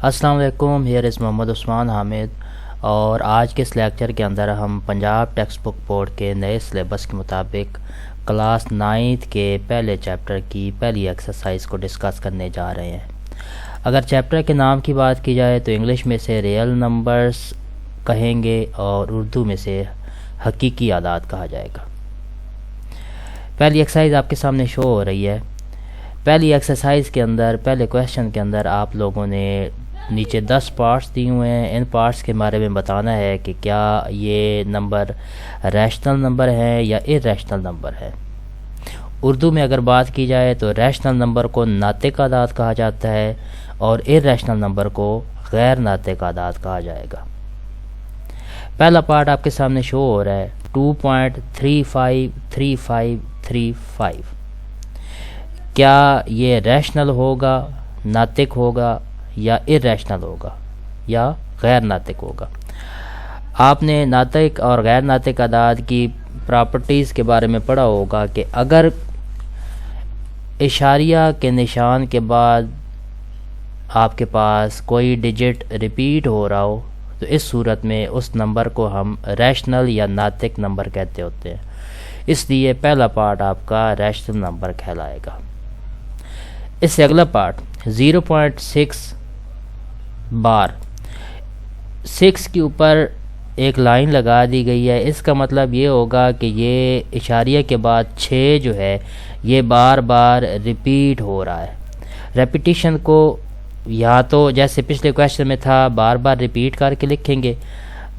السلام علیکم، here is Muhammad Usman Hamid, اور آج کے اس لیکچر کے اندر ہم پنجاب ٹیکسٹ بک بورڈ کے نئے سلیبس کے مطابق کلاس 9 کے پہلے چیپٹر کی پہلی ایکسرسائز کو ڈسکس کرنے جا رہے ہیں۔ اگر چیپٹر کے نام کی بات کی جائے تو انگلش میں سے ریئل نمبرز کہیں گے اور اردو میں سے حقیقی اعداد کہا جائے گا۔ پہلی ایکسرسائز آپ کے سامنے شو ہو رہی ہے۔ پہلی ایکسرسائز کے اندر، پہلے کویشچن کے اندر آپ لوگوں نے نیچے 10 پارٹس دی ہوئے ہیں۔ ان پارٹس کے بارے میں بتانا ہے کہ کیا یہ نمبر ریشنل نمبر ہے یا ارریشنل نمبر ہے۔ اردو میں اگر بات کی جائے تو ریشنل نمبر کو ناطق اعداد کہا جاتا ہے اور ارریشنل نمبر کو غیر ناطق اعداد کہا جائے گا۔ پہلا پارٹ آپ کے سامنے شو ہو رہا ہے 2.353535۔ کیا یہ ریشنل ہوگا، ناطق ہوگا یا ارریشنل ہوگا یا غیر ناطق ہوگا؟ آپ نے ناطق اور غیر ناطق اعداد کی پراپرٹیز کے بارے میں پڑھا ہوگا کہ اگر اشاریہ کے نشان کے بعد آپ کے پاس کوئی ڈیجٹ ریپیٹ ہو رہا ہو تو اس صورت میں اس نمبر کو ہم ریشنل یا ناطق نمبر کہتے ہوتے ہیں، اس لیے پہلا پارٹ آپ کا ریشنل نمبر کہلائے گا۔ اس سے اگلا پارٹ 0.6 بار 6 کے اوپر ایک لائن لگا دی گئی ہے۔ اس کا مطلب یہ ہوگا کہ یہ اشاریہ کے بعد 6 جو ہے یہ بار بار ریپیٹ ہو رہا ہے۔ ریپیٹیشن کو یا تو جیسے پچھلے کویشچن میں تھا بار بار ریپیٹ کر کے لکھیں گے،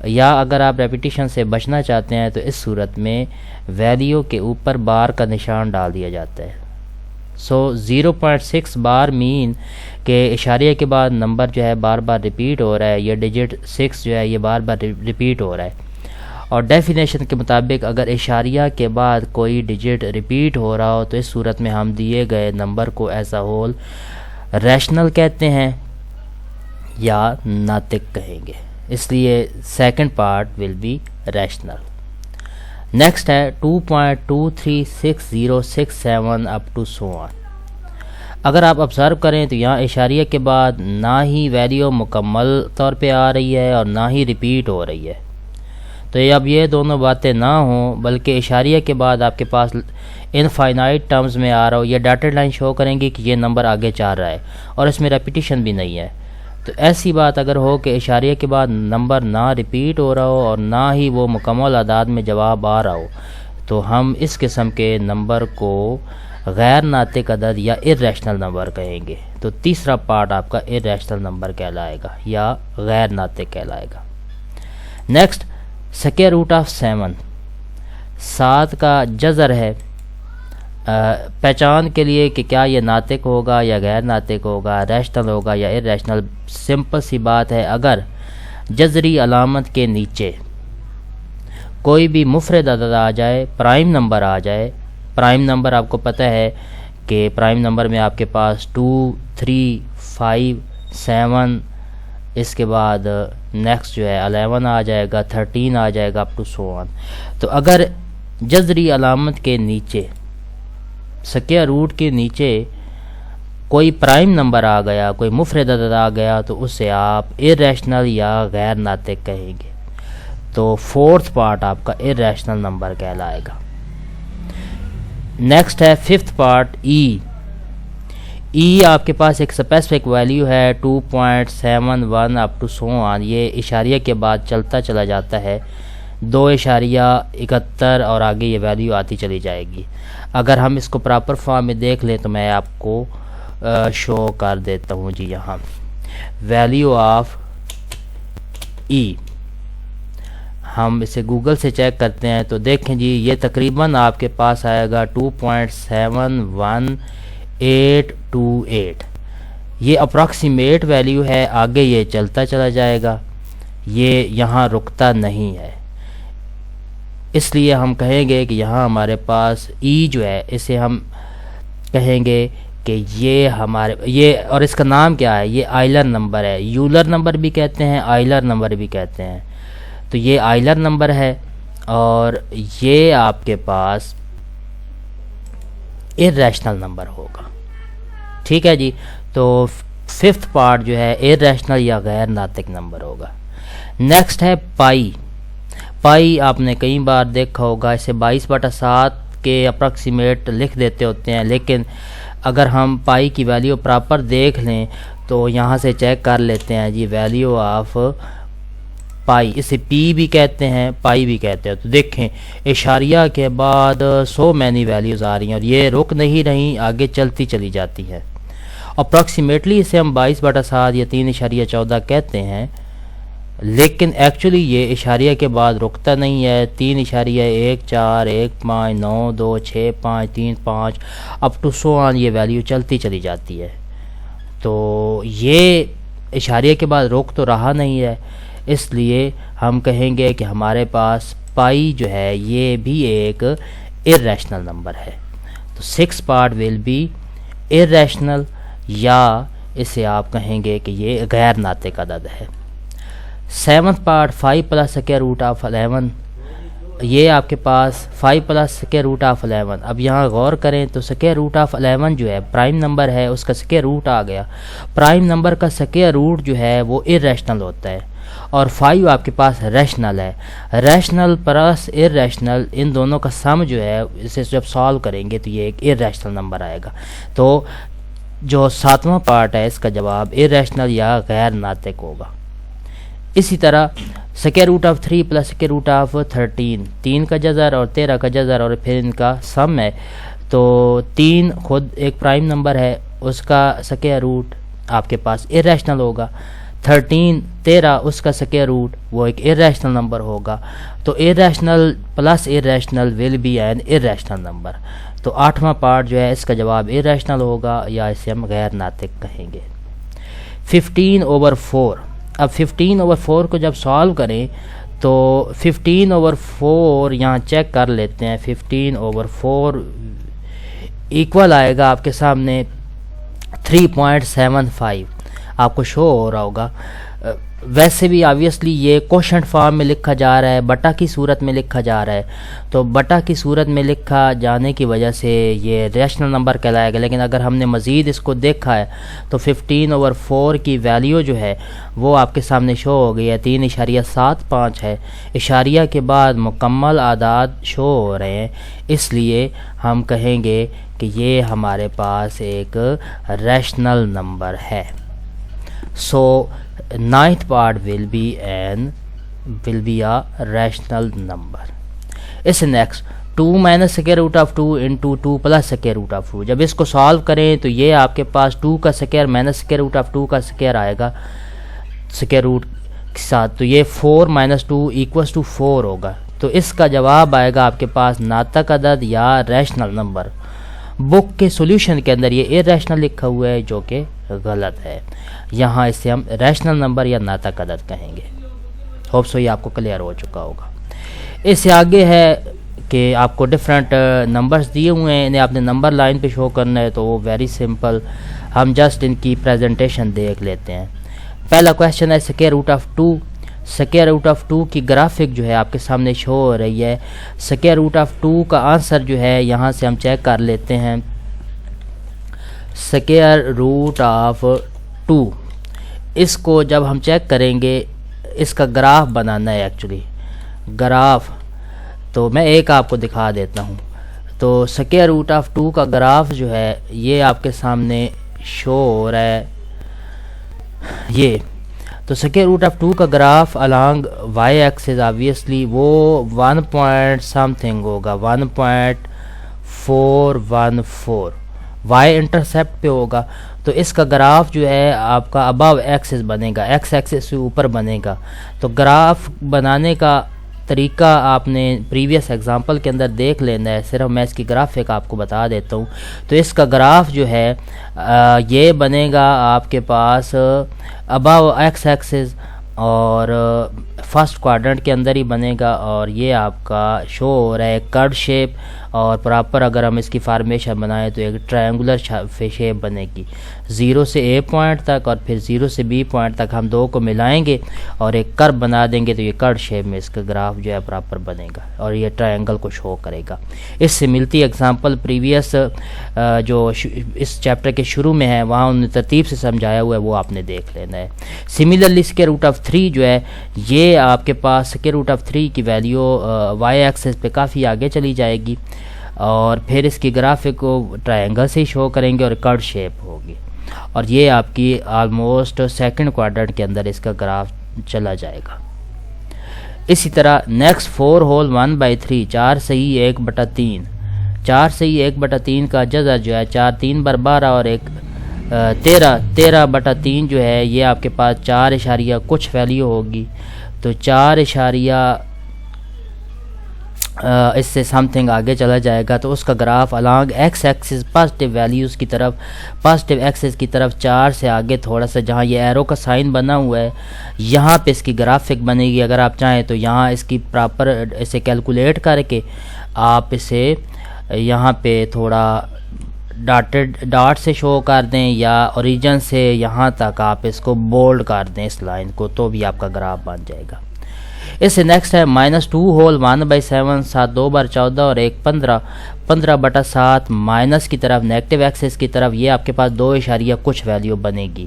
یا اگر آپ ریپیٹیشن سے بچنا چاہتے ہیں تو اس صورت میں ویلیو کے اوپر بار کا نشان ڈال دیا جاتا ہے۔ 0.6 بار مین کہ اشاریہ کے بعد نمبر جو ہے بار بار ریپیٹ ہو رہا ہے، یہ ڈیجٹ 6 جو ہے یہ بار بار ریپیٹ ہو رہا ہے۔ اور ڈیفینیشن کے مطابق اگر اشاریہ کے بعد کوئی ڈیجٹ ریپیٹ ہو رہا ہو تو اس صورت میں ہم دیے گئے نمبر کو ایز اے ہول ریشنل کہتے ہیں یا ناطق کہیں گے، اس لیے second part will be rational. Next ہے 2.236067 اپ ٹو سو آن۔ اگر آپ آبزرو کریں تو یہاں اشاریہ کے بعد نہ ہی ویلیو مکمل طور پہ آ رہی ہے اور نہ ہی ریپیٹ ہو رہی ہے، تو اب یہ دونوں باتیں نہ ہوں بلکہ اشاریہ کے بعد آپ کے پاس انفائنائٹ ٹرمز میں آ رہا ہو، یہ ڈاٹڈ لائن شو کریں گی کہ یہ نمبر آگے چل رہا ہے اور اس میں ریپیٹیشن بھی نہیں ہے۔ تو ایسی بات اگر ہو کہ اشاریہ کے بعد نمبر نہ ریپیٹ ہو رہا ہو اور نہ ہی وہ مکمل اعداد میں جواب آ رہا ہو تو ہم اس قسم کے نمبر کو غیر ناطق عدد یا ارریشنل نمبر کہیں گے۔ تو تیسرا پارٹ آپ کا ارریشنل نمبر کہلائے گا یا غیر ناطق کہلائے گا۔ نیکسٹ سکوائر روٹ آف 7 کا جذر ہے۔ پہچان کے لیے کہ کیا یہ ناطق ہوگا یا غیر ناطق ہوگا، ریشنل ہوگا یا ارریشنل، سمپل سی بات ہے، اگر جذری علامت کے نیچے کوئی بھی مفرد عدد آ جائے، پرائم نمبر آ جائے، پرائم نمبر آپ کو پتہ ہے کہ پرائم نمبر میں آپ کے پاس 2 3 5 7، اس کے بعد نیکسٹ جو ہے 11 آ جائے گا، 13 آ جائے گا اپ ٹو سو آن۔ تو اگر جذری علامت کے نیچے، سکوائر روٹ کے نیچے کوئی پرائم نمبر آ گیا، کوئی مفرد عدد آ گیا تو اسے آپ ارریشنل یا غیر ناطق کہیں گے۔ تو فورتھ پارٹ آپ کا ارریشنل نمبر کہلائے گا۔ نیکسٹ ہے ففتھ پارٹ ای۔ آپ کے پاس ایک اسپیسیفک ویلیو ہے 2.71 اپ ٹو سو آن، یہ اشاریہ کے بعد چلتا چلا جاتا ہے 2.71 اور آگے یہ ویلیو آتی چلی جائے گی۔ اگر ہم اس کو پراپر فارم میں دیکھ لیں تو میں آپ کو شو کر دیتا ہوں جی، یہاں ویلیو آف ای ہم اسے گوگل سے چیک کرتے ہیں تو دیکھیں جی یہ تقریباً آپ کے پاس آئے گا 2.71828۔ یہ اپروکسیمیٹ ویلیو ہے، آگے یہ چلتا چلا جائے گا، یہ یہاں رکتا نہیں ہے، اس لیے ہم کہیں گے کہ یہاں ہمارے پاس ای جو ہے اسے ہم کہیں گے کہ یہ ہمارے اور اس کا نام کیا ہے، یہ آئلر نمبر ہے۔ یولر نمبر بھی کہتے ہیں، آئلر نمبر بھی کہتے ہیں، تو یہ آئلر نمبر ہے اور یہ آپ کے پاس ارریشنل نمبر ہوگا۔ ٹھیک ہے جی، تو 5th پارٹ جو ہے ارریشنل یا غیر ناطق نمبر ہوگا. نیکسٹ ہے پائی. پائی آپ نے کئی بار دیکھا ہوگا، اسے 22/7 کے اپروکسیمیٹ لکھ دیتے ہوتے ہیں، لیکن اگر ہم پائی کی ویلیو پراپر دیکھ لیں تو یہاں سے چیک کر لیتے ہیں جی ویلیو آف پائی، اسے پی بھی کہتے ہیں پائی بھی کہتے ہیں. تو دیکھیں اشاریہ کے بعد سو مینی ویلیوز آ رہی ہیں اور یہ رک نہیں رہی، آگے چلتی چلی جاتی ہے. اپروکسیمیٹلی اسے ہم 22/7 یا 3.14 کہتے ہیں، لیکن ایکچولی یہ اشاریہ کے بعد رکتا نہیں ہے. 3.14 1.5 9 2 6 5 3 5 اپ ٹو سو آن یہ ویلیو چلتی چلی جاتی ہے. تو یہ اشاریہ کے بعد رک تو رہا نہیں ہے، اس لیے ہم کہیں گے کہ ہمارے پاس پائی جو ہے یہ بھی ایک ارریشنل نمبر ہے. تو 6 پارٹ ول بی ارریشنل، یا اسے آپ کہیں گے کہ یہ غیر ناطق عدد ہے. 7th part 5 + square root of 11، یہ آپ کے پاس 5 + سکوائر روٹ آف 11. اب یہاں غور کریں تو سکوائر روٹ آف 11 جو ہے پرائم نمبر ہے، اس کا سکوائر روٹ آ گیا. پرائم نمبر کا سکوائر روٹ جو ہے وہ ارریشنل ہوتا ہے، اور 5 آپ کے پاس ریشنل ہے. ریشنل پلس ارریشنل ان دونوں کا سم جو ہے اسے جب سالو کریں گے تو یہ ایک ارریشنل نمبر آئے گا. تو جو 7واں پارٹ ہے اس کا جواب ارریشنل یا غیر ناطق ہوگا. اسی طرح square root of 3 + square root of 13، 3 کا جذر اور 13 کا جذر اور پھر ان کا سم ہے. تو 3 خود ایک پرائم نمبر ہے، اس کا سکوائر روٹ آپ کے پاس ارریشنل ہوگا. 13 اس کا سکوائر روٹ وہ ایک ارریشنل نمبر ہوگا. تو irrational plus irrational will be an irrational number. تو 8واں پارٹ جو ہے اس کا جواب ارریشنل ہوگا، یا اسے ہم غیر ناطق کہیں گے. 15/4. اب 15/4 کو جب سالو کریں تو 15/4 یہاں چیک کر لیتے ہیں. 15/4 ایکول آئے گا آپ کے سامنے 3.75، آپ کو شو ہو رہا ہوگا. ویسے بھی آبویسلی یہ کوشنٹ فارم میں لکھا جا رہا ہے، بٹا کی صورت میں لکھا جا رہا ہے، تو بٹا کی صورت میں لکھا جانے کی وجہ سے یہ ریشنل نمبر کہلائے گا. لیکن اگر ہم نے مزید اس کو دیکھا ہے تو 15/4 کی ویلیو جو ہے وہ آپ کے سامنے شو ہو گئی ہے، 3.75 ہے. اشاریہ کے بعد مکمل اعداد شو ہو رہے ہیں، اس لیے ہم کہیں گے کہ یہ ہمارے پاس ایک ریشنل نمبر ہے. So 9th part will be a rational number. اس next 2 - square root of 2 × 2 + square root of 2. جب اس کو سالو کریں تو یہ آپ کے پاس 2 کا سکوائر - سکوائر روٹ آف 2 کا سکوائر آئے گا سکوائر روٹ کے ساتھ. تو یہ 4 - 2 = 4 ہوگا. تو اس کا جواب آئے گا آپ کے پاس ناطق عدد یا ریشنل نمبر. بک کے سولوشن کے اندر یہ ارریشنل لکھا ہوا ہے جو کہ غلط ہے. یہاں اسے ہم ریشنل نمبر یا ناطق عدد کہیں گے. ہوپ سو یہ آپ کو کلیئر ہو چکا ہوگا. اس سے آگے ہے کہ آپ کو ڈفرینٹ نمبرز دیے ہوئے ہیں، انہیں آپ نے نمبر لائن پہ شو کرنا ہے. تو وہ ویری سمپل، ہم جسٹ ان کی پریزنٹیشن دیکھ لیتے ہیں. پہلا کویشچن ہے square root of 2. Square root of 2 کی گرافک جو ہے آپ کے سامنے شو ہو رہی ہے. سکوائر روٹ آف 2 کا آنسر جو ہے یہاں سے ہم چیک کر لیتے ہیں. سکوائر روٹ آف 2 اس کو جب ہم چیک کریں گے، اس کا گراف بنانا ہے. ایکچولی گراف تو میں ایک آپ کو دکھا دیتا ہوں. تو سکوائر روٹ آف 2 کا گراف جو ہے یہ آپ کے سامنے شو ہو رہا ہے. یہ تو سکوائر روٹ آف 2 کا graph along y axis obviously وہ 1 پوائنٹ سم تھنگ ہوگا، 1.414 وائی انٹرسیپٹ پہ ہوگا. تو اس کا گراف جو ہے آپ کا ابو ایکسس بنے گا، ایکس ایکسس سے اوپر بنے گا. تو گراف بنانے کا طریقہ آپ نے پریویس ایگزامپل کے اندر دیکھ لینا ہے. صرف میں اس کی گرافک آپ کو بتا دیتا ہوں. تو اس کا گراف جو ہے یہ بنے گا آپ کے پاس ابو ایکس ایکسس اور فرسٹ کوارڈرنٹ کے اندر ہی بنے گا، اور یہ آپ کا شو ہو رہا ہے کرڈ شیپ. اور پراپر اگر ہم اس کی فارمیشن بنائیں تو ایک ٹرائنگولر شیپ بنے گی. 0 سے A پوائنٹ تک اور پھر 0 سے B پوائنٹ تک ہم دو کو ملائیں گے اور ایک کرو بنا دیں گے تو یہ کرو شیپ میں اس کا گراف جو ہے پراپر بنے گا اور یہ ٹرائنگل کو شو کرے گا. اس سے ملتی ایگزامپل پریویس جو اس چیپٹر کے شروع میں ہے وہاں انہوں نے ترتیب سے سمجھایا ہوا ہے، وہ آپ نے دیکھ لینا ہے. سملرلی اسکوائر روٹ آف 3 جو ہے یہ آپ کے پاس اسکوائر روٹ آف 3 کی ویلیو وائی ایکسس پہ کافی آگے چلی جائے گی اور پھر اس کی گرافک کو ٹرائنگل سے شو کریں گے اور کرو شیپ ہوگی اور یہ آپ کی آلموسٹ سیکنڈ کوارٹرنٹ کے اندر اس کا گراف چلا جائے گا. اسی طرح نیکسٹ 4 ہول 1/3 4 صحیح 1/3 4 صحیح 1/3 کا جزا جو ہے 4 3 بار 12 اور 13/3 جو ہے یہ آپ کے پاس 4 اشاریہ کچھ ویلیو ہوگی تو 4 اشاریہ اس سے سم تھنگ آگے چلا جائے گا تو اس کا graph along x axis positive values کی طرف پازیٹیو ایکسس کی طرف 4 سے آگے تھوڑا سا جہاں یہ ایرو کا سائن بنا ہوا ہے یہاں پہ اس کی گرافک بنے گی. اگر آپ چاہیں تو یہاں اس کی پراپر اسے کیلکولیٹ کر کے آپ اسے یہاں پہ تھوڑا ڈاٹ سے شو کر دیں یا اوریجن سے یہاں تک آپ اس کو بولڈ کر دیں اس لائن کو تو بھی آپ کا گراف بن جائے گا. اس سے نیکسٹ ہے -2 ہول 1/7 7 2 بار 14 اور 1 15 15/7 مائنس کی طرف نیگیٹو ایکسس کی طرف یہ آپ کے پاس 2 اشاریہ کچھ ویلیو بنے گی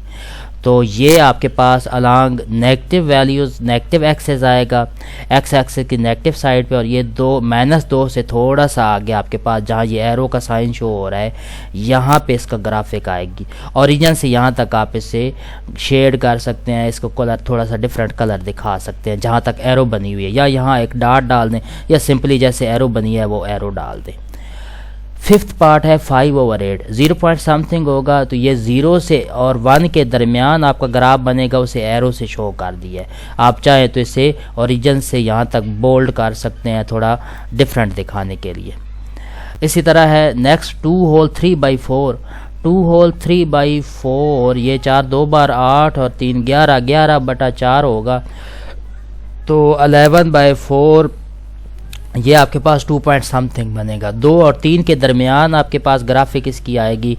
تو یہ آپ کے پاس along negative values negative axis آئے گا ایکس ایکسس کی نیگیٹو سائڈ پہ اور یہ -2 سے تھوڑا سا آگے آپ کے پاس جہاں یہ ایرو کا سائن شو ہو رہا ہے یہاں پہ اس کا گرافک آئے گی. اوریجن سے یہاں تک آپ اسے شیڈ کر سکتے ہیں اس کو کلر تھوڑا سا ڈفرینٹ کلر دکھا سکتے ہیں جہاں تک ایرو بنی ہوئی ہے یا یہاں ایک ڈاٹ ڈال دیں یا سمپلی جیسے ایرو بنی ہے وہ ایرو ڈال دیں. 5th پارٹ ہے 5/8 0 پوائنٹ سم تھنگ ہوگا تو یہ 0 سے اور 1 کے درمیان آپ کا گراف بنے گا اسے ایرو سے شو کر دیا ہے. آپ چاہیں تو اسے اوریجن سے یہاں تک بولڈ کر سکتے ہیں تھوڑا ڈفرینٹ دکھانے کے لیے. اسی طرح ہے نیکسٹ 2 ہول 3/4 2 ہول 3/4 یہ 4 2 بار 8 اور 3 11 11/4 ہوگا تو 11/4 یہ آپ کے پاس 2 پوائنٹ سم تھنگ بنے گا. 2 اور 3 کے درمیان آپ کے پاس گرافک اس کی آئے گی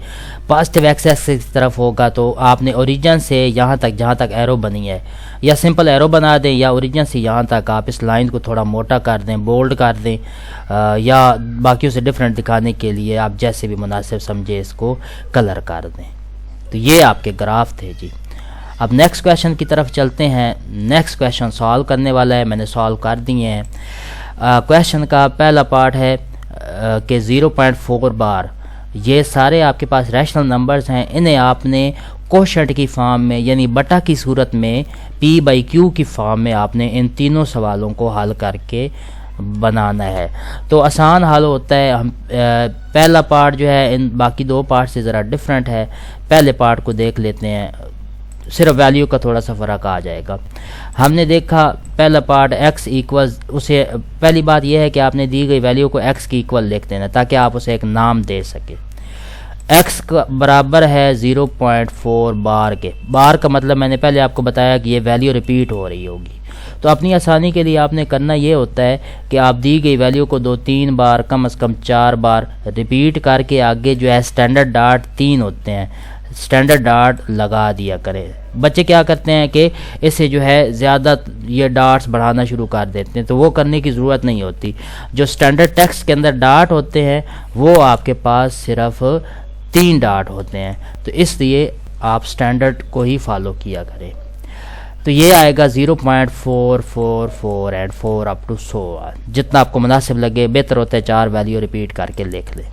پازیٹیو ایکسس کی طرف ہوگا تو آپ نے اوریجن سے یہاں تک جہاں تک ایرو بنی ہے یا سمپل ایرو بنا دیں یا اوریجن سے یہاں تک آپ اس لائن کو تھوڑا موٹا کر دیں بولڈ کر دیں یا باقیوں سے ڈفرینٹ دکھانے کے لیے آپ جیسے بھی مناسب سمجھے اس کو کلر کر دیں. تو یہ آپ کے گراف تھے جی. اب نیکسٹ کویشچن کی طرف چلتے ہیں. نیکسٹ کویشچن سالو کرنے والا ہے میں نے سالو کر دیے ہیں. کویشچن کا پہلا پارٹ ہے کہ 0.4 بار یہ سارے آپ کے پاس ریشنل نمبرز ہیں انہیں آپ نے کوشنٹ کی فارم میں یعنی بٹا کی صورت میں P/Q کی فارم میں آپ نے ان تینوں سوالوں کو حل کر کے بنانا ہے. تو آسان حل ہوتا ہے. ہم پہلا پارٹ جو ہے ان باقی 2 پارٹ سے ذرا ڈفرینٹ ہے. پہلے پارٹ کو دیکھ لیتے ہیں صرف ویلیو کا تھوڑا سا فرق آ جائے گا. ہم نے دیکھا پہلا پارٹ x ایکولز اسے پہلی بات یہ ہے کہ آپ نے دی گئی ویلیو کو x کی ایکول لکھ دینا تاکہ آپ اسے ایک نام دے سکیں. x کا برابر ہے 0.4 بار کے. بار کا مطلب میں نے پہلے آپ کو بتایا کہ یہ ویلیو ریپیٹ ہو رہی ہوگی تو اپنی آسانی کے لیے آپ نے کرنا یہ ہوتا ہے کہ آپ دی گئی ویلیو کو 2-3 بار کم از کم 4 بار ریپیٹ کر کے آگے جو ہے اسٹینڈرڈ ڈاٹ 3 ہوتے ہیں اسٹینڈرڈ ڈاٹ لگا دیا کریں. بچے کیا کرتے ہیں کہ اسے جو ہے زیادہ یہ ڈاٹس بڑھانا شروع کر دیتے ہیں تو وہ کرنے کی ضرورت نہیں ہوتی. جو اسٹینڈرڈ ٹیکسٹ کے اندر ڈاٹ ہوتے ہیں وہ آپ کے پاس صرف 3 ڈاٹ ہوتے ہیں تو اس لیے آپ اسٹینڈرڈ کو ہی فالو کیا کریں. تو یہ آئے گا 0.444 اینڈ 4 اپ ٹو 100 جتنا آپ کو مناسب لگے. بہتر ہوتا ہے 4 ویلیو ریپیٹ کر کے لکھ لیں.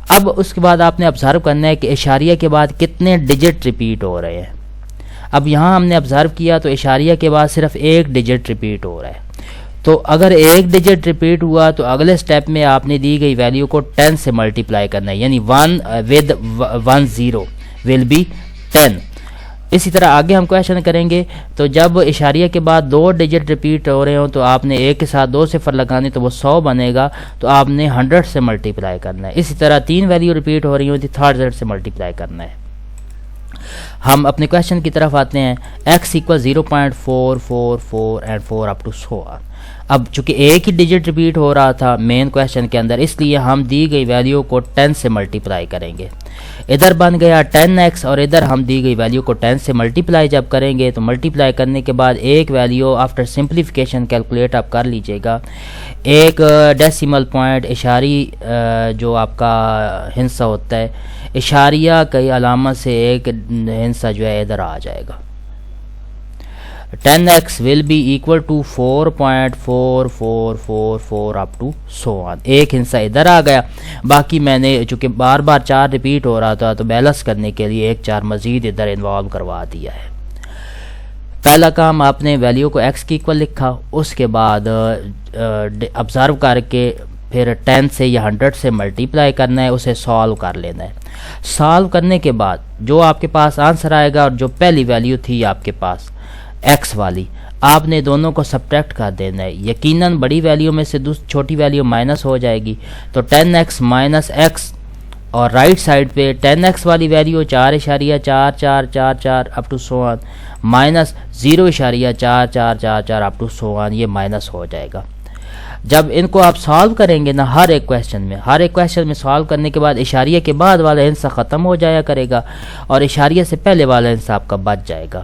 اب اس کے بعد آپ نے آبزرو کرنا ہے کہ اشاریہ کے بعد کتنے ڈیجٹ ریپیٹ ہو رہے ہیں. اب یہاں ہم نے آبزرو کیا تو اشاریہ کے بعد صرف 1 ڈیجٹ ریپیٹ ہو رہا ہے. تو اگر 1 ڈیجٹ ریپیٹ ہوا تو اگلے سٹیپ میں آپ نے دی گئی ویلیو کو 10 سے ملٹیپلائی کرنا ہے یعنی 1 ود 1 0 ول بی 10. اسی طرح آگے ہم کویشچن کریں گے تو جب اشاریہ کے بعد 2 ڈیجٹ ریپیٹ ہو رہے ہوں تو آپ نے 1 کے ساتھ 2 صفر لگانے تو وہ 100 بنے گا تو آپ نے 100 سے ملٹیپلائی کرنا ہے. اسی طرح 3 ویلیو ریپیٹ ہو رہی ہوں تو 3 سے ملٹیپلائی کرنا ہے. ہم اپنے کویشچن کی طرف آتے ہیں. x = 0.444 and 4 up to 100. اب چونکہ ایک ہی ڈیجٹ ریپیٹ ہو رہا تھا مین کویشچن کے اندر، اس لیے ہم دی گئی ویلیو کو 10 سے ملٹیپلائی کریں گے. ادھر بن گیا 10x اور ادھر ہم دی گئی ویلیو کو 10 سے ملٹیپلائی جب کریں گے تو ملٹیپلائی کرنے کے بعد ایک ویلیو آفٹر سمپلیفیکیشن کیلکولیٹ آپ کر لیجئے گا. ایک ڈیسیمل پوائنٹ اشاری جو آپ کا ہندسہ ہوتا ہے، اشاریہ کی علامت سے ایک ہندسہ جو ہے ادھر آ جائے گا. 10x will be equal to 4.4444 up to so on. ایک ہندسہ ادھر آ گیا. باقی میں نے چونکہ بار بار 4 ریپیٹ ہو رہا تھا تو بیلنس کرنے کے لیے ایک 4 مزید ادھر انوالو کروا دیا ہے. پہلا کام آپ نے ویلیو کو x کی ایکول لکھا، اس کے بعد آبزرو کر کے پھر 10 سے یا 100 سے ملٹیپلائی کرنا ہے، اسے سالو کر لینا ہے. سالو کرنے کے بعد جو آپ کے پاس آنسر آئے گا اور جو پہلی ویلیو تھی آپ کے پاس ایکس والی، آپ نے دونوں کو سبٹریکٹ کر دینا ہے. یقیناً بڑی ویلیو میں سے چھوٹی ویلیو مائنس ہو جائے گی تو 10x مائنس ایکس، اور رائٹ سائڈ پہ 10x والی value 4.4444 up to so on minus 0.4444 up to so on, یہ مائنس ہو جائے گا. جب ان کو آپ سالو کریں گے نا ہر ایک کویشچن میں سالو کرنے کے بعد اشاریہ کے بعد والا ہندسہ ختم ہو جایا کرے گا اور اشاریہ سے پہلے والا ہندسہ آپ کا بچ جائے گا.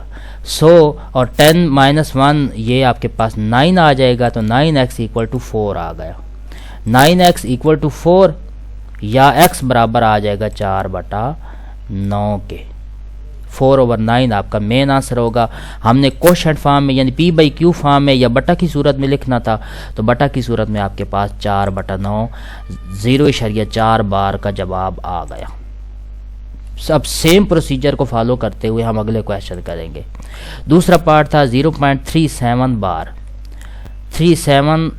100 اور 10 مائنس 1 یہ آپ کے پاس 9 آ جائے گا تو 9x ایکول ٹو 4 آ گیا. 9x ایکول ٹو 4 یا x برابر آ جائے گا 4/9 کے. 4/9 آپ کا مین آنسر ہوگا. ہم نے کوشنٹ فارم میں یعنی p/q فارم میں یا بٹا کی صورت میں لکھنا تھا تو بٹا کی صورت میں آپ کے پاس 4/9 0.4 بار کا جواب آ گیا. اب سیم پروسیجر کو فالو کرتے ہوئے ہم اگلے کویشچن کریں گے. دوسرا پارٹ تھا 0.37 بار. 37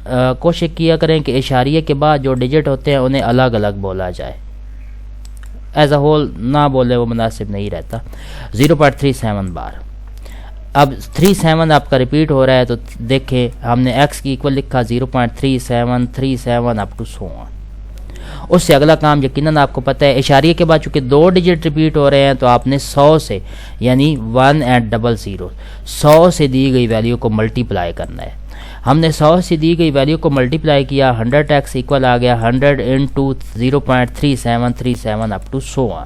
کوشش کیا کریں کہ اشاریہ کے بعد جو ڈیجٹ ہوتے ہیں انہیں الگ الگ بولا جائے، ایز اے ہول نہ بولے وہ مناسب نہیں رہتا. 0.37 بار. اب 37 آپ کا ریپیٹ ہو رہا ہے تو دیکھیں ہم نے x کی ایکول لکھا 0.3737 اپ ٹو سو آن. اس سے اگلا کام یقیناً آپ کو پتہ ہے اشاریہ کے بعد چونکہ 2 ڈیجٹ ریپیٹ ہو رہے ہیں تو آپ نے 100 سے یعنی 100 سے دی گئی ویلیو کو ملٹیپلائی کرنا ہے. ہم نے 100 سے دی گئی ویلیو کو ملٹیپلائی کیا، 100x ایکول آ گیا 100 into 0.3737 up to so on.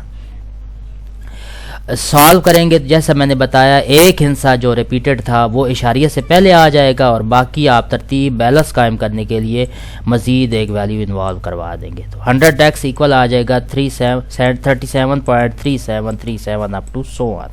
Solve کریں گے جیسا میں نے بتایا ایک ہندسہ جو ریپیٹڈ تھا وہ اشاریہ سے پہلے آ جائے گا اور باقی آپ ترتیب بیلنس قائم کرنے کے لیے مزید ایک ویلیو انوالو کروا دیں گے. تو 100x ایکول آ جائے گا 37.3737 اپ ٹو سو آن.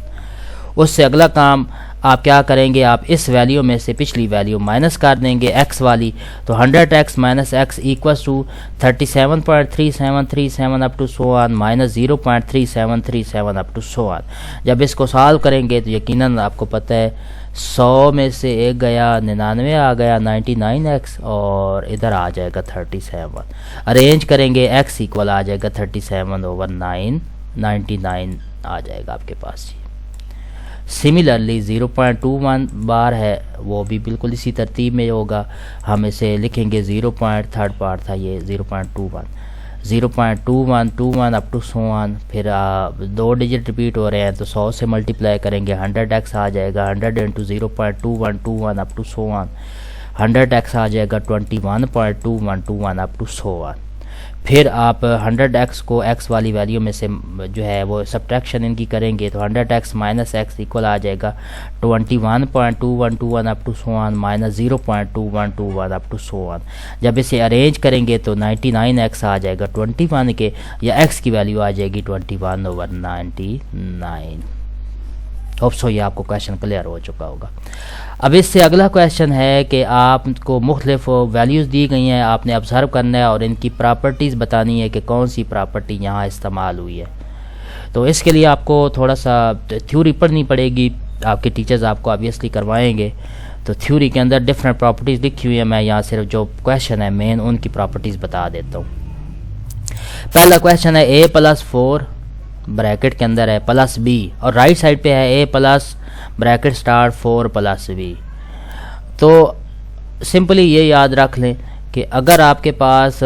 اس سے اگلا کام آپ کیا کریں گے، آپ اس ویلیو میں سے پچھلی ویلیو مائنس کر دیں گے x والی. تو 100x minus x equals to 37.3737 up to so on minus 0.3737 up to so on. جب اس کو سالو کریں گے تو یقیناً آپ کو پتہ ہے 100 میں سے ایک گیا 99 آ گیا 99x اور ادھر آ جائے گا 37. ارینج کریں گے x ایکول آ جائے گا 37/9 99 آ جائے گا آپ کے پاس. سملرلی 0.21 بار ہے وہ بھی بالکل اسی ترتیب میں ہوگا. ہم اسے لکھیں گے 0.3 پارٹ تھا یہ 0.21 اپ ٹو سو آن. پھر 2 ڈیجٹ ریپیٹ ہو رہے ہیں تو 100 سے ملٹیپلائی کریں گے 100x آ جائے گا 100 into 0.2121 up to so on. 100x آ جائے گا 21.2121 اپ ٹو سو آن. پھر آپ 100x کو x والی ویلیو میں سے جو ہے وہ سبٹریکشن ان کی کریں گے تو 100x مائنس ایکس ایکول آ جائے گا 21.2121 up to so on minus 0.2121 up to so on. جب اسے ارینج کریں گے تو 99x آ جائے گا 21 کے یا x کی ویلیو آ جائے گی 21/99. ہوپ سو یہ آپ کو کویشچن کلیئر ہو چکا ہوگا. اب اس سے اگلا کویشچن ہے کہ آپ کو مختلف ویلیوز دی گئی ہیں، آپ نے آبزرو کرنا ہے اور ان کی پراپرٹیز بتانی ہے کہ کون سی پراپرٹی یہاں استعمال ہوئی ہے. تو اس کے لیے آپ کو تھوڑا سا تھیوری پڑھنی پڑے گی، آپ کے ٹیچرز آپ کو آبویسلی کروائیں گے. تو تھیوری کے اندر ڈفرینٹ پراپرٹیز لکھی ہوئی ہیں، میں یہاں صرف جو کویشچن ہے مین ان کی پراپرٹیز بتا دیتا ہوں. پہلا کویشچن ہے a+4 بریکٹ کے اندر ہے پلس b اور رائٹ سائڈ پہ ہے a plus bracket start 4 plus b. تو سمپلی یہ یاد رکھ لیں کہ اگر آپ کے پاس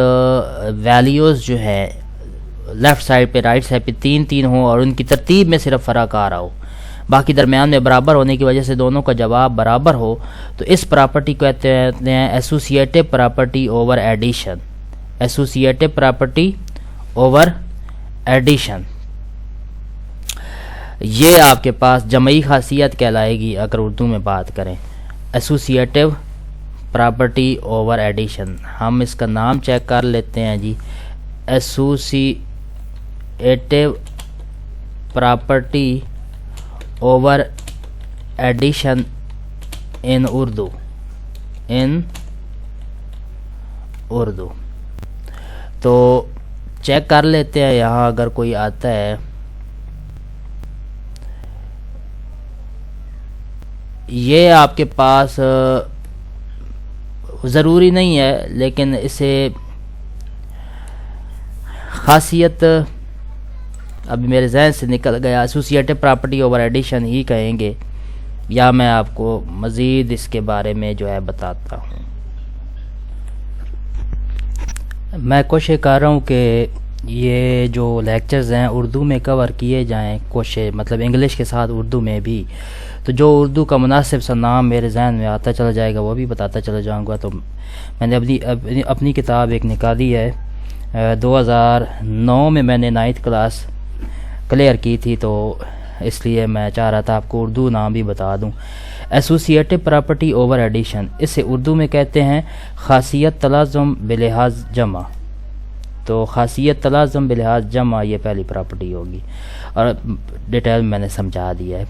ویلیوز جو ہے لیفٹ سائڈ پہ رائٹ سائڈ پہ 3 ہوں اور ان کی ترتیب میں صرف فرق آ رہا ہو، باقی درمیان میں برابر ہونے کی وجہ سے دونوں کا جواب برابر ہو تو اس پراپرٹی کو کہتے ہیں associative property over addition. Associative property over addition یہ آپ کے پاس جمعی خاصیت کہلائے گی اگر اردو میں بات کریں. ایسوسیٹیو پراپرٹی اوور ایڈیشن ہم اس کا نام چیک کر لیتے ہیں جی. ایسوسیٹیو پراپرٹی اوور ایڈیشن ان اردو تو چیک کر لیتے ہیں یہاں اگر کوئی آتا ہے. یہ آپ کے پاس ضروری نہیں ہے لیکن اسے خاصیت ابھی میرے ذہن سے نکل گیا. ایسوسیٹیو پراپرٹی اوور ایڈیشن ہی کہیں گے یا میں آپ کو مزید اس کے بارے میں جو ہے بتاتا ہوں. میں کوشش کر رہا ہوں کہ یہ جو لیکچرز ہیں اردو میں کور کیے جائیں کوشش مطلب انگلش کے ساتھ اردو میں بھی. تو جو اردو کا مناسب سا نام میرے ذہن میں آتا چلا جائے گا وہ بھی بتاتا چلا جاؤں گا. تو میں نے اپنی کتاب ایک نکالی ہے 2009 میں نے 9th کلاس کلیئر کی تھی تو اس لیے میں چاہ رہا تھا آپ کو اردو نام بھی بتا دوں. ایسوسیٹیو پراپرٹی اوور ایڈیشن اسے اردو میں کہتے ہیں خاصیت تلازم بلحاظ جمع. تو خاصیت تلازم بلحاظ جمع یہ پہلی پراپرٹی ہوگی اور ڈیٹیل میں نے سمجھا دیا ہے.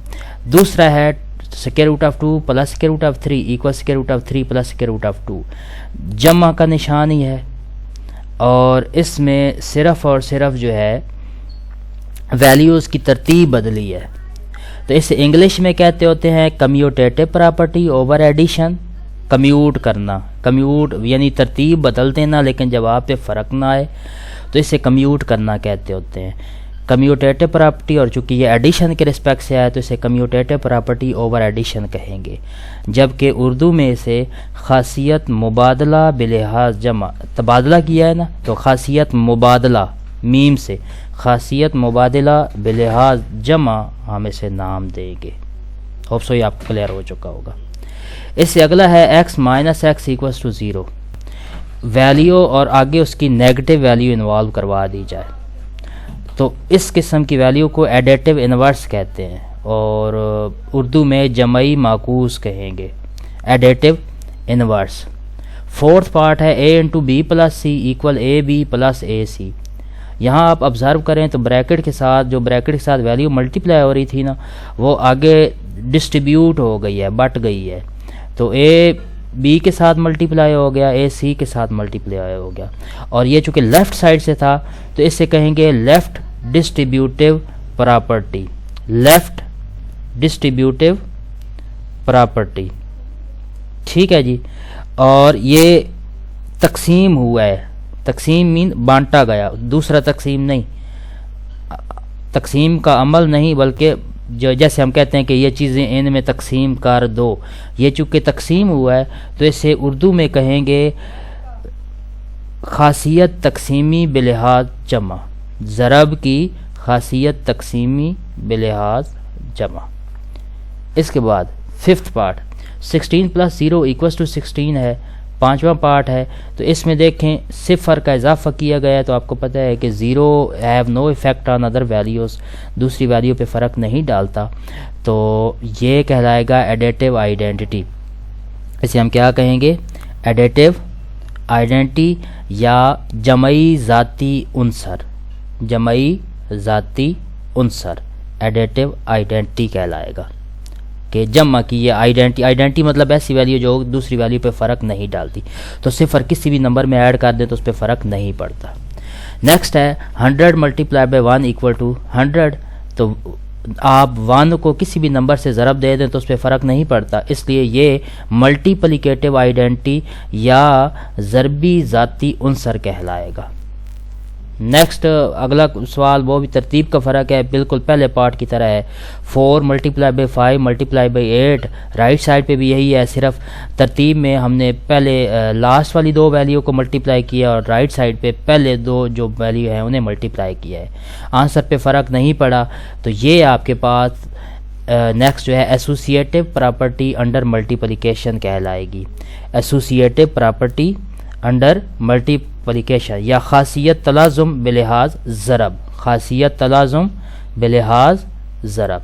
دوسرا ہے scare route of 2 plus scare root of 3 equal scare root of 3 plus scare route of 2 جمع کا نشان ہی ہے اور اس میں صرف اور صرف جو ہے ویلیوز کی ترتیب بدلی ہے. تو اسے انگلش میں کہتے ہوتے ہیں کمیوٹیٹو پراپرٹی اوور ایڈیشن. کمیوٹ کرنا کمیوٹ یعنی ترتیب بدل دینا لیکن جواب پہ فرق نہ آئے تو اسے کمیوٹ کرنا کہتے ہوتے ہیں. کمیوٹیٹو پراپرٹی اور چونکہ یہ ایڈیشن کے رسپیکٹ سے آئے تو اسے کمیوٹیٹو پراپرٹی اوور ایڈیشن کہیں گے. جبکہ اردو میں اسے خاصیت مبادلہ بلحاظ جمع تبادلہ کیا ہے نا تو خاصیت مبادلہ میم سے خاصیت مبادلہ بلحاظ جمع ہم اسے نام دیں گے. ہوپ سو یہ آپ کو کلیئر ہو چکا ہوگا. اس سے اگلا ہے x minus x equals to 0 value اور آگے اس کی نیگیٹو ویلیو انوالو کروا دی جائے تو اس قسم کی ویلیو کو ایڈیٹو انورس کہتے ہیں اور اردو میں جمعی معکوس کہیں گے ایڈیٹو انورس. فورتھ پارٹ ہے a into b plus c equal a b plus a c. یہاں آپ آبزرو کریں تو بریکٹ کے ساتھ جو بریکٹ کے ساتھ ویلیو ملٹیپلائی ہو رہی تھی نا وہ آگے ڈسٹریبیوٹ ہو گئی ہے بٹ گئی ہے. تو اے بی کے ساتھ ملٹیپلائی ہو گیا اے سی کے ساتھ ملٹیپلائی ہو گیا اور یہ چونکہ لیفٹ سائڈ سے تھا تو اس سے کہیں گے left distributive property. Left distributive property ٹھیک ہے جی. اور یہ تقسیم ہوا ہے. تقسیم مین بانٹا گیا دوسرا تقسیم نہیں. تقسیم کا عمل نہیں بلکہ جو جیسے ہم کہتے ہیں کہ یہ چیزیں ان میں تقسیم کر دو یہ چونکہ تقسیم ہوا ہے تو اسے اردو میں کہیں گے خاصیت تقسیمی بلحاظ جمع. ضرب کی خاصیت تقسیمی بلحاظ جمع. اس کے بعد ففتھ پارٹ 16 پلس 0 ایکوس ٹو 16 ہے. پانچواں پارٹ ہے تو اس میں دیکھیں صفر کا اضافہ کیا گیا ہے تو آپ کو پتہ ہے کہ 0 have no effect on other values دوسری ویلیو پہ فرق نہیں ڈالتا تو یہ کہلائے گا ایڈیٹیو آئیڈینٹی. اسے ہم کیا کہیں گے ایڈیٹیو آئیڈینٹی یا جمعی ذاتی عنصر. جمعی ذاتی عنصر ایڈیٹیو آئیڈینٹی کہلائے گا کہ جمع کی یہ آئیڈینٹی مطلب ایسی ویلیو جو دوسری ویلیو پہ فرق نہیں ڈالتی تو صفر کسی بھی نمبر میں ایڈ کر دیں تو اس پہ فرق نہیں پڑتا. نیکسٹ ہے 100 ملٹیپلائی بائی 1 ایکول ٹو 100. تو آپ 1 کو کسی بھی نمبر سے ضرب دے دیں تو اس پہ فرق نہیں پڑتا اس لیے یہ ملٹیپلیکیٹو آئیڈینٹی یا ضربی ذاتی عنصر کہلائے گا. نیکسٹ اگلا سوال وہ بھی ترتیب کا فرق ہے بالکل پہلے پارٹ کی طرح ہے. 4 multiply by 5 multiply by 8 right side پہ بھی یہی ہے صرف ترتیب میں ہم نے پہلے لاسٹ والی دو ویلیو کو ملٹیپلائی کیا اور رائٹ سائڈ پہ پہلے دو جو ویلیو ہیں انہیں ملٹیپلائی کیا ہے. آنسر پہ فرق نہیں پڑا تو یہ آپ کے پاس نیکسٹ جو ہے ایسوسیٹیو پراپرٹی انڈر ملٹیپلیکیشن کہلائے گی. ایسوسیٹیو پراپرٹی انڈر ملٹیپلیکیشن یا خاصیت تلازم بلحاظ ضرب. خاصیت تلازم بلحاظ ضرب.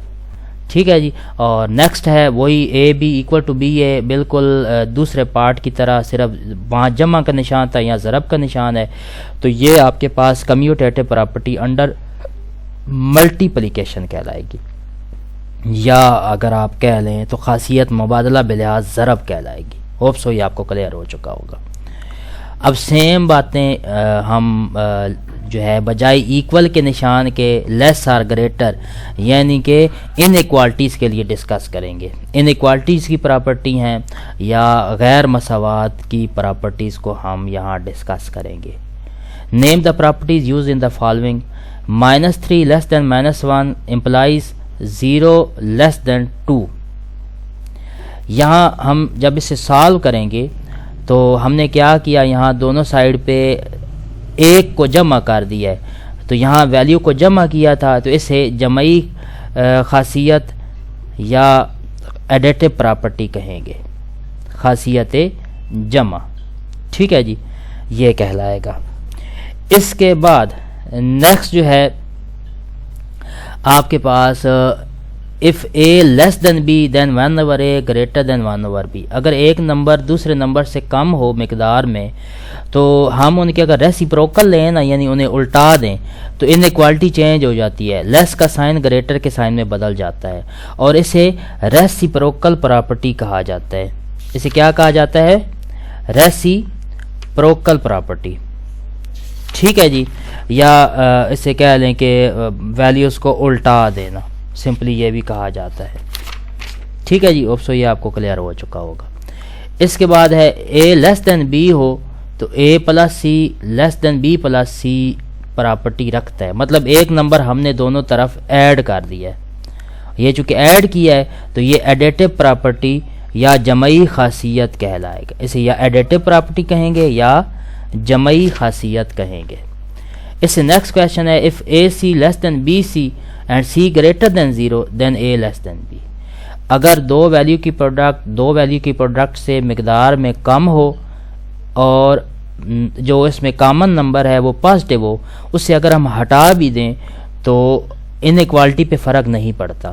ٹھیک ہے جی. اور نیکسٹ ہے وہی اے بی ایکول ٹو بی اے، بالکل دوسرے پارٹ کی طرح، صرف وہاں جمع کا نشان تھا، یہاں ضرب کا نشان ہے. تو یہ آپ کے پاس کمیوٹیٹو پراپرٹی انڈر ملٹیپلیکیشن کہلائے گی، یا اگر آپ کہہ لیں تو خاصیت مبادلہ بلحاظ ضرب کہلائے گی. ہوپ سو یہ آپ کو کلیئر ہو چکا ہوگا. اب سیم باتیں ہم جو ہے بجائے ایکول کے نشان کے لیس آر گریٹر یعنی کہ ان ایکوالٹیز کے لیے ڈسکس کریں گے. ان ایکوالٹیز کی پراپرٹی ہیں یا غیر مساوات کی پراپرٹیز کو ہم یہاں ڈسکس کریں گے. Name the properties used in the following. -3 less than -1 implies 0 less than 2. یہاں ہم جب اسے سالو کریں گے تو ہم نے کیا کیا، یہاں دونوں سائیڈ پہ ایک کو جمع کر دیا ہے، تو یہاں ویلیو کو جمع کیا تھا تو اسے جمعی خاصیت یا ایڈیٹو پراپرٹی کہیں گے، خاصیت جمع. ٹھیک ہے جی، یہ کہلائے گا. اس کے بعد نیکسٹ جو ہے آپ کے پاس if a less than b then 1/a greater than 1/b. اگر ایک نمبر دوسرے نمبر سے کم ہو مقدار میں تو ہم ان کے اگر ریسیپروکل لیں نا، یعنی انہیں الٹا دیں، تو ان ایکوالٹی چینج ہو جاتی ہے. لیس کا سائن گریٹر کے سائن میں بدل جاتا ہے اور اسے ریسیپروکل پراپرٹی کہا جاتا ہے. اسے کیا کہا جاتا ہے؟ Reciprocal property. ٹھیک ہے جی. یا اسے کہہ لیں کہ ویلیوز کو الٹا دینا، سمپلی یہ بھی کہا جاتا ہے. ٹھیک ہے جی. اوپسو یہ آپ کو کلیئر ہو چکا ہوگا. اس کے بعد ہے اے لیس دین بی ہو تو a plus c less than b plus c property رکھتا ہے. مطلب ایک نمبر ہم نے دونوں طرف ایڈ کر دیا ہے. یہ چونکہ ایڈ کیا ہے تو یہ ایڈیٹو پراپرٹی یا جمعی خاصیت کہلائے گا. اسے یا ایڈیٹو پراپرٹی کہیں گے یا جمعی خاصیت کہیں گے. اس سے نیکسٹ کویشچن ہے if a c less than b c and c greater than 0 then a less than b. اگر دو ویلیو کی پروڈکٹ سے مقدار میں کم ہو اور جو اس میں کامن نمبر ہے وہ پازیٹیو ہو، اس سے اگر ہم ہٹا بھی دیں تو ان ایکوالٹی پہ فرق نہیں پڑتا.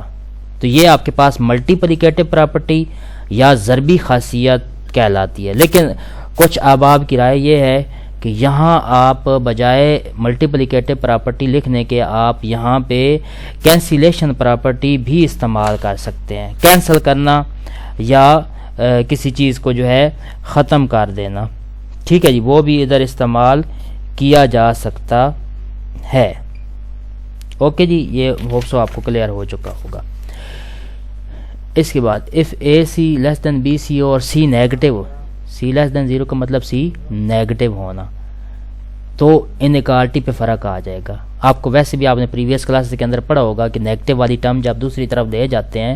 تو یہ آپ کے پاس ملٹیپلیکیٹو پراپرٹی یا ضربی خاصیت کہلاتی ہے. لیکن کچھ احباب کی رائے یہ ہے کہ یہاں آپ بجائے ملٹیپلیکیٹو پراپرٹی لکھنے کے آپ یہاں پہ کینسلیشن پراپرٹی بھی استعمال کر سکتے ہیں. کینسل کرنا یا کسی چیز کو جو ہے ختم کر دینا. ٹھیک ہے جی، وہ بھی ادھر استعمال کیا جا سکتا ہے. اوکے جی، یہ ہوپ سو آپ کو کلیئر ہو چکا ہوگا. اس کے بعد if a c less than b سی اور سی نیگیٹو ہو، سی لیس دین 0 کا مطلب سی نیگیٹو ہونا، تو ان ایکوالٹی پہ فرق آ جائے گا. آپ کو ویسے بھی آپ نے پریویس کلاس کے اندر پڑھا ہوگا کہ نیگیٹو والی ٹرم جب دوسری طرف لے جاتے ہیں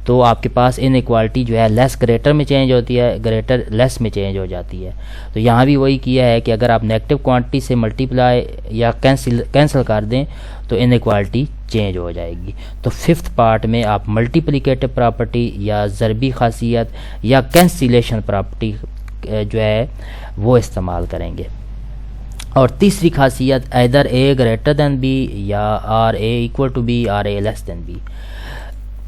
تو آپ کے پاس ان ایکوالٹی جو ہے لیس گریٹر میں چینج ہوتی ہے، گریٹر لیس میں چینج ہو جاتی ہے. تو یہاں بھی وہی کیا ہے کہ اگر آپ نیگیٹو کوانٹٹی سے ملٹیپلائی یا کینسل کر دیں تو ان ایکوالٹی چینج ہو جائے گی. تو ففتھ پارٹ میں آپ ملٹیپلیکیٹو پراپرٹی یا ضربی خاصیت یا کینسلیشن پراپرٹی جو ہے وہ استعمال کریں گے. اور تیسری خاصیت either A greater than B یا or A equal to B or A less than B.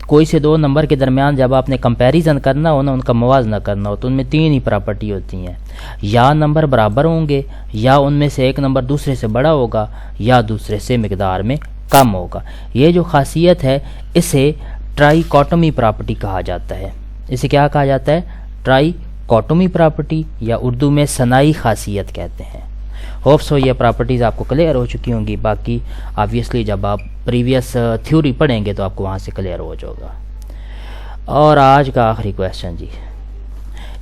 کوئی سے دو نمبر کے درمیان جب آپ نے کمپیریزن کرنا ہو نا، ان کا موازنہ کرنا ہو، تو ان میں تین ہی پراپرٹی ہوتی ہیں. یا نمبر برابر ہوں گے، یا ان میں سے ایک نمبر دوسرے سے بڑا ہوگا، یا دوسرے سے مقدار میں کم ہوگا. یہ جو خاصیت ہے اسے ٹرائی کاٹومی پراپرٹی کہا جاتا ہے. اسے کیا کہا جاتا ہے؟ ٹرائی کاٹومی پراپرٹی یا اردو میں ثنائی خاصیت کہتے ہیں. ہوپ سو یہ پراپرٹیز آپ کو کلیئر ہو چکی ہوں گی. باقی آبویسلی جب آپ پریویس تھیوری پڑھیں گے تو آپ کو وہاں سے کلیئر ہو جائے گا. اور آج کا آخری کویشچن جی،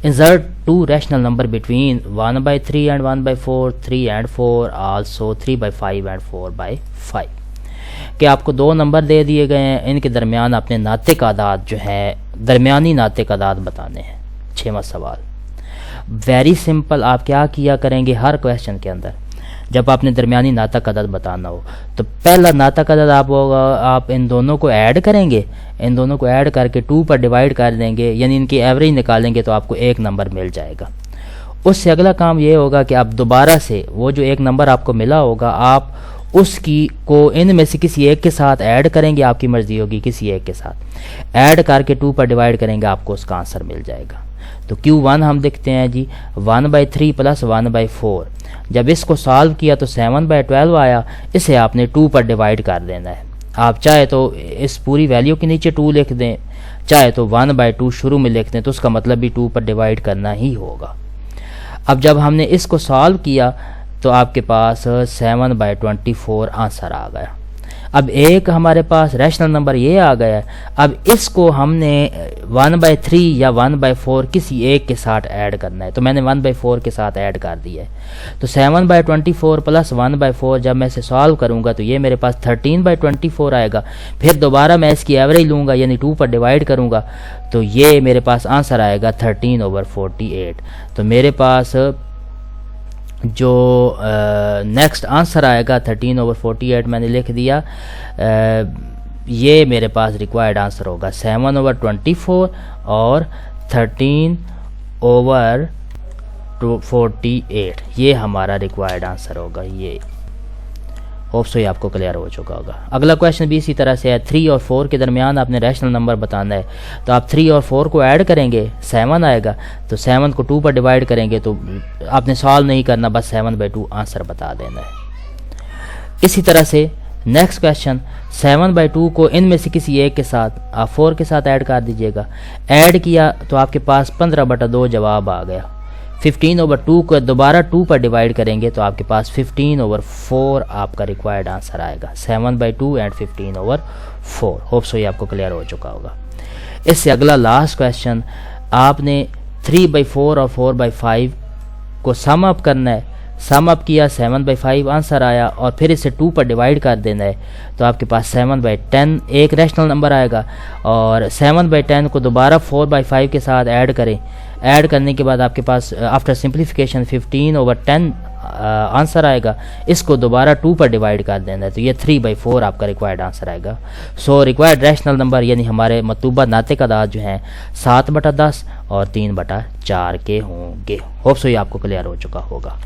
insert 2 rational number between 1/3 and 1/4 3 and 4 also 3/5 and 4/5. کہ آپ کو دو نمبر دے دیے گئے ہیں، ان کے درمیان اپنے ناطق اعداد جو ہے درمیانی ناطق اعداد بتانے ہیں. 6واں سوال ویری سمپل. آپ کیا کریں گے ہر کویشچن کے اندر؟ جب آپ نے درمیانی ناطق عدد بتانا ہو، تو پہلا ناطق عدد آپ ان دونوں کو ایڈ کریں گے، ان دونوں کو ایڈ کر کے 2 پر ڈیوائڈ کر دیں گے، یعنی ان کی ایوریج نکالیں گے تو آپ کو ایک نمبر مل جائے گا۔ اس سے اگلا کام یہ ہوگا کہ آپ دوبارہ سے وہ جو ایک نمبر آپ کو ملا ہوگا، آپ اس کی کو ان میں سے کسی ایک کے ساتھ ایڈ کریں گے، آپ کی مرضی ہوگی کسی ایک کے ساتھ ایڈ کر کے 2 پر ڈیوائڈ کریں گے، آپ کو اس کا آنسر مل جائے گا۔ تو Q1 ہم دیکھتے ہیں جی 1/3 + 1/4، جب اس کو سالو کیا تو 7/12 آیا، اسے آپ نے 2 پر ڈیوائڈ کر دینا ہے۔ آپ چاہے تو اس پوری ویلیو کے نیچے 2 لکھ دیں، چاہے تو 1/2 شروع میں لکھ دیں، تو اس کا مطلب بھی 2 پر ڈیوائڈ کرنا ہی ہوگا۔ اب جب ہم نے اس کو سالو کیا تو آپ کے پاس 7/24 آنسر آ گیا۔ اب ایک ہمارے پاس ریشنل نمبر یہ آ گیا ہے، اب اس کو ہم نے 1/3 یا 1/4 کسی ایک کے ساتھ ایڈ کرنا ہے، تو میں نے 1/4 کے ساتھ ایڈ کر دیا ہے۔ تو 7/24 + 1/4 جب میں اسے سالو کروں گا تو یہ میرے پاس 13/24 آئے گا، پھر دوبارہ میں اس کی ایوریج لوں گا، یعنی 2 پر ڈیوائڈ کروں گا تو یہ میرے پاس آنسر آئے گا 13/48۔ تو میرے پاس جو نیکسٹ آنسر آئے گا 13/48 میں نے لکھ دیا، یہ میرے پاس ریکوائرڈ آنسر ہوگا 7/24 اور 13/48، یہ ہمارا ریکوائرڈ آنسر ہوگا۔ یہ ہوپ سو یہ آپ کو کلیئر ہو چکا ہوگا۔ اگلا کویشچن بھی اسی طرح سے ہے، 3 اور 4 کے درمیان آپ نے ریشنل نمبر بتانا ہے، تو آپ 3 اور 4 کو ایڈ کریں گے 7 آئے گا، تو 7 کو 2 پر ڈیوائڈ کریں گے تو آپ نے سالو نہیں کرنا، بس 7/2 آنسر بتا دینا ہے۔ اسی طرح سے نیکسٹ کویشچن 7/2 کو ان میں سے کسی ایک کے ساتھ آپ 4 کے ساتھ ایڈ کر دیجیے گا، ایڈ کیا تو آپ کے پاس 15/2 جواب آ گیا۔ 15/2 کو دوبارہ 2 پر ڈیوائڈ کریں گے تو آپ کے پاس 15/4 آپ کا ریکوائرڈ آنسر آئے گا، 7/2 اینڈ 15/4۔ ہوپ سو یہ آپ کو کلیئر ہو چکا ہوگا۔ اس سے اگلا لاسٹ کویشچن، آپ نے 3/4 اور 4/5 کو سم اپ کرنا ہے، سم اپ کیا 7/5 آنسر آیا، اور پھر اسے 2 پر ڈیوائڈ کر دینا ہے تو آپ کے پاس 7/10 ایک ریشنل نمبر آئے گا، اور 7/10 کو دوبارہ 4/5 کے ساتھ ایڈ کریں، ایڈ کرنے کے بعد آپ کے پاس آفٹر سمپلیفیکیشن 15/10 آنسر آئے گا، اس کو دوبارہ 2 پر ڈیوائڈ کر دینا ہے تو یہ 3/4 آپ کا ریکوائرڈ آنسر آئے گا۔ سو ریکوائرڈ ریشنل نمبر یعنی ہمارے مطلوبہ ناطق اعداد جو ہیں 7/10 اور 3/4 کے ہوں گے۔ ہوپ سو یہ آپ کو کلیئر ہو چکا ہوگا۔